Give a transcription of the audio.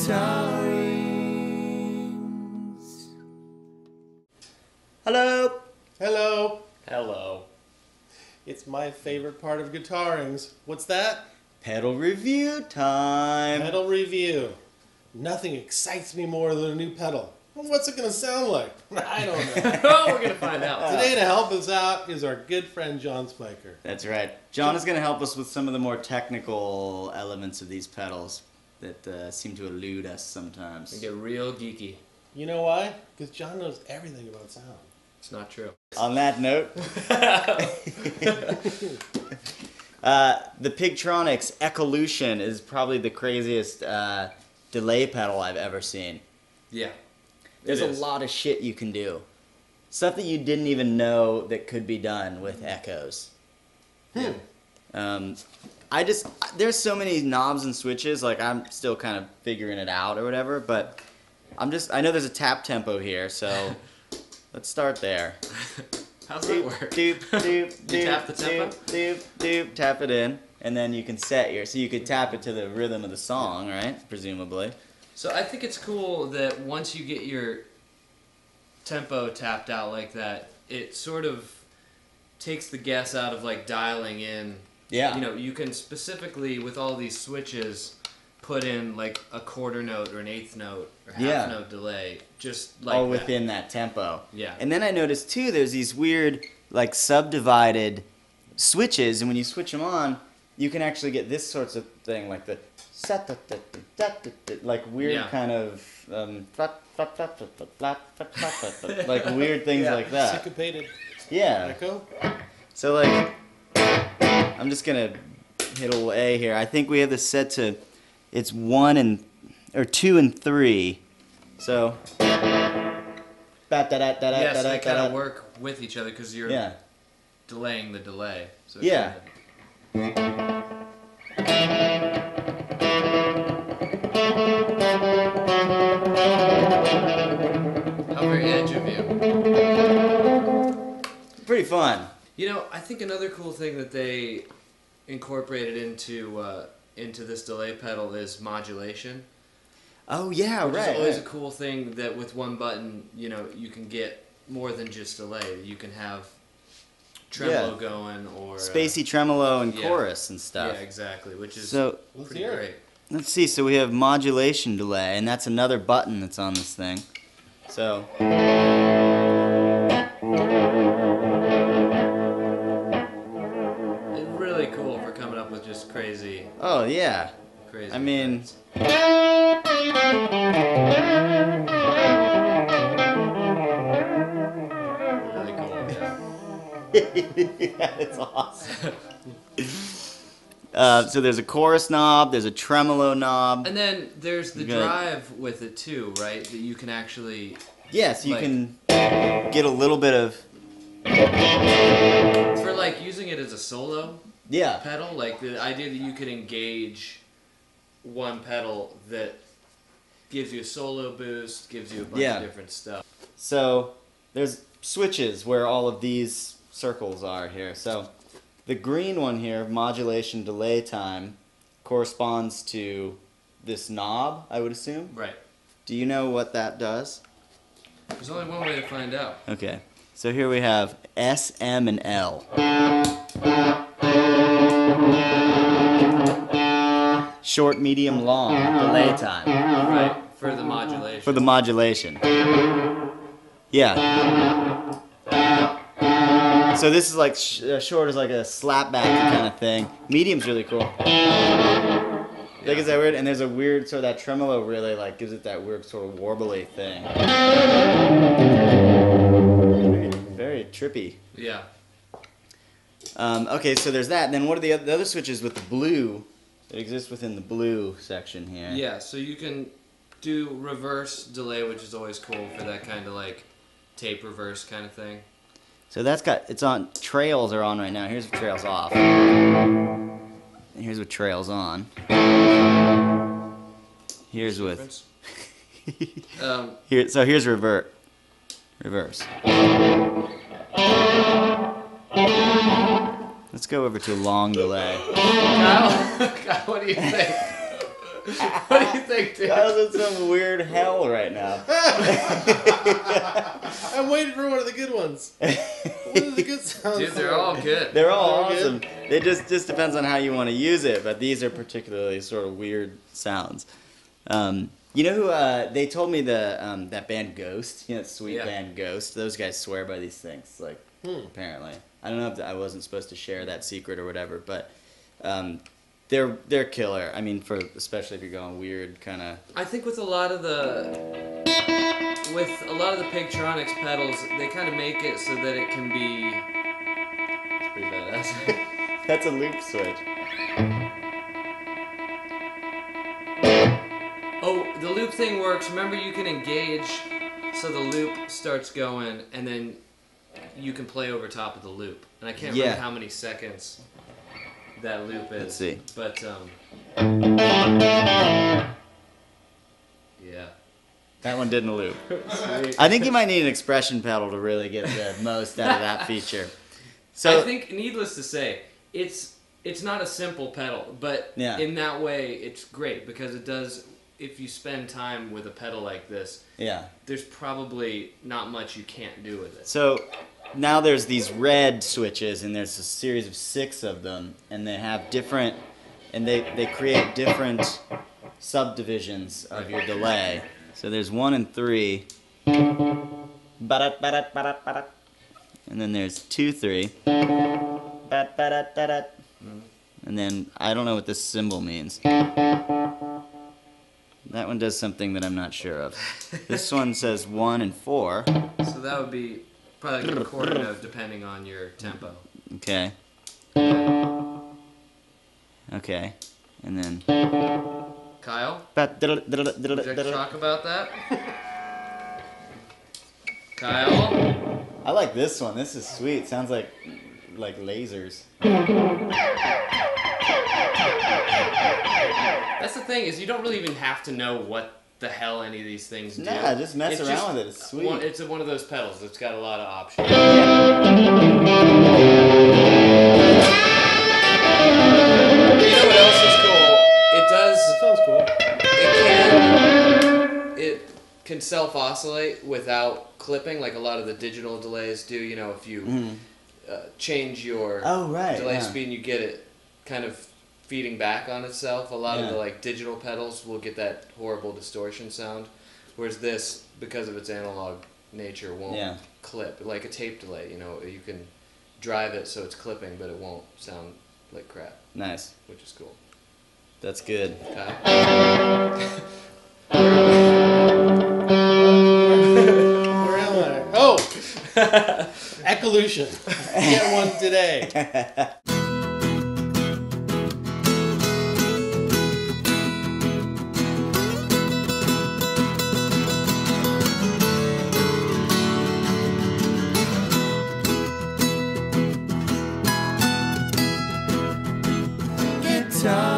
Guitarings. Hello. Hello. Hello. It's my favorite part of Guitarings. What's that? Pedal review time. Pedal review. Nothing excites me more than a new pedal. Well, what's it going to sound like? I don't know. Oh, we're going to find out. Today to help us out is our good friend John Spiker. That's right. John is going to help us with some of the more technical elements of these pedals that seem to elude us sometimes. We get real geeky. You know why? Because John knows everything about sound. It's not true. On that note, the Pigtronix Echolution is probably the craziest delay pedal I've ever seen. Yeah. There's a lot of shit you can do. Stuff that you didn't even know that could be done with echoes. There's so many knobs and switches, like I'm still kind of figuring it out or whatever, but I know there's a tap tempo here, so let's start there. How's that work? Doop, doop, You tap the tempo? Doop, doop, tap it in, and then you can set so you could tap it to the rhythm of the song, right? Presumably. So I think it's cool that once you get your tempo tapped out like that, it sort of takes the guess out of like dialing in. Yeah. You know, you can specifically with all these switches put in like a quarter note or an eighth note or half note delay, just like all within that tempo. Yeah. And then I noticed too, there's these weird like subdivided switches, and when you switch them on, you can actually get this sorts of thing, like the like weird kind of like weird things like that. Syncopated Yeah. echo. So like, I'm just gonna hit a little A here. I think we have this set to, it's 2 and 3. So. Yes, they kind of work with each other because you're delaying the delay. So yeah. How very edge of you. Pretty fun. You know, I think another cool thing that they incorporated into this delay pedal is modulation. Oh yeah, which right. It's always a cool thing that with one button, you know, you can get more than just delay. You can have tremolo going or spacey tremolo and chorus and stuff. Yeah, exactly, which is pretty hear it. great. Let's see. So we have modulation delay, and that's another button that's on this thing. So. It's really cool for coming up with just crazy. Oh yeah. Crazy. I mean. Really cool. Yeah, it's awesome. So there's a chorus knob, there's a tremolo knob. And then there's the drive with it too, right? That you can actually... Yes, you can get a little bit of... For like using it as a solo pedal, like the idea that you could engage one pedal that gives you a solo boost, gives you a bunch of different stuff. So there's switches where all of these circles are here. So the green one here, modulation delay time, corresponds to this knob, I would assume. Right. Do you know what that does? There's only one way to find out. Okay. So here we have S, M, and L. Short, medium, long delay time. Right. For the modulation. For the modulation. Yeah. So this is like short is like a slapback kind of thing. Medium's really cool. Like, is that weird? And there's a weird sort of that tremolo really like gives it that weird sort of warbly thing. Very trippy. Yeah. Okay, so there's that. And then what are the other switches with the blue that exist within the blue section here? Yeah, so you can do reverse delay, which is always cool for that kind of like tape reverse kind of thing. So that's it's on, trails are on right now. Here's what trails off. And here's what trails on. Here's with... so here's reverse. Let's go over to a long delay. Kyle, what do you think? What do you think, dude? Kyle's in some weird hell right now. I'm waiting for one of the good ones. What are the good sounds? Dude, they're all good. They're all awesome. It just depends on how you want to use it, but these are particularly sort of weird sounds. You know who, they told me that band Ghost, that sweet band Ghost, those guys swear by these things, like, apparently. I don't know if I wasn't supposed to share that secret or whatever, but they're killer. I mean, especially if you're going weird kind of. I think with a lot of the Pigtronix pedals, they kind of make it so that it can be. It's pretty badass. That's a loop switch. Oh, the loop thing works. Remember, you can engage, so the loop starts going, and then you can play over top of the loop. And I can't remember how many seconds that loop is. Let's see. But, yeah. That one didn't loop. I think you might need an expression pedal to really get the most out of that feature. So I think, needless to say, it's not a simple pedal, but in that way, it's great because it does. If you spend time with a pedal like this, there's probably not much you can't do with it. So now there's these red switches, and there's a series of 6 of them, and they have different, and they create different subdivisions of your delay. So there's 1 and 3, and then there's 2, 3, and then I don't know what this symbol means. That one does something that I'm not sure of. This one says 1 and 4. So that would be probably like a quarter note depending on your tempo. Okay. Okay. And then. Kyle? Would you like to talk about that? Kyle? I like this one. This is sweet. Sounds like lasers. That's the thing, is you don't really even have to know what the hell any of these things do. Nah, just mess around with it. It's sweet. It's one of those pedals that's got a lot of options. You know what else is cool? It does. That sounds cool. It can self-oscillate without clipping, like a lot of the digital delays do. You know, if you change your delay speed and you get it kind of feeding back on itself, a lot of the like digital pedals will get that horrible distortion sound, whereas this, because of its analog nature, won't clip. Like a tape delay, you know, you can drive it so it's clipping, but it won't sound like crap. Nice. Which is cool. That's good. Okay. Where am I? Oh! Echolution. Get one today. Guitar.